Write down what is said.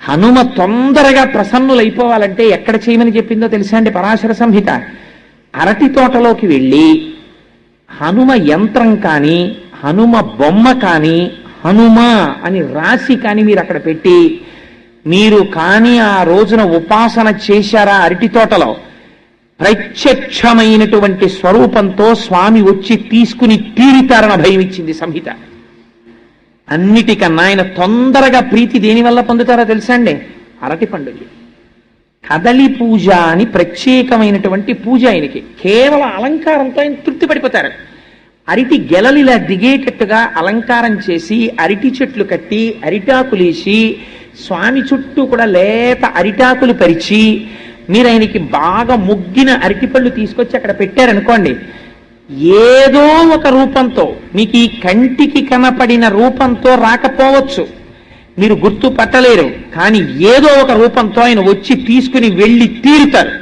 హనుమ తొందరగా ప్రసన్నులైపోవాలంటే ఎక్కడ చేయమని చెప్పిందో తెలుసా అండి పరాశర సంహిత? అరటి తోటలోకి వెళ్ళి హనుమ యంత్రం కానీ హనుమ బొమ్మ కానీ హనుమ అని రాసి కానీ మీరు అక్కడ పెట్టి మీరు కానీ ఆ రోజున ఉపాసన చేశారా అరటి తోటలో, ప్రత్యక్షమైనటువంటి స్వరూపంతో స్వామి వచ్చి తీసుకుని తీరుతారని భయం ఇచ్చింది సంహిత. అన్నిటికన్నా ఆయన తొందరగా ప్రీతి దేనివల్ల పొందుతారో తెలుసా అండి? అరటి పండుగ. కదలి పూజ అని ప్రత్యేకమైనటువంటి పూజ ఆయనకి. కేవలం అలంకారంతో ఆయన తృప్తి పడిపోతారు. అరటి గెలలిలా దిగేటట్టుగా అలంకారం చేసి అరటి చెట్లు కట్టి అరిటాకులేసి స్వామి చుట్టూ కూడా లేత అరిటాకులు పరిచి మీరు ఆయనకి బాగా ముగ్గిన అరటిపళ్ళు తీసుకొచ్చి అక్కడ పెట్టారనుకోండి, ఏదో ఒక రూపంతో మీకు ఈ కంటికి కనపడిన రూపంతో రాకపోవచ్చు, మీరు గుర్తుపట్టలేరు, కానీ ఏదో ఒక రూపంతో ఆయన వచ్చి తీసుకుని వెళ్ళి తీరుతారు.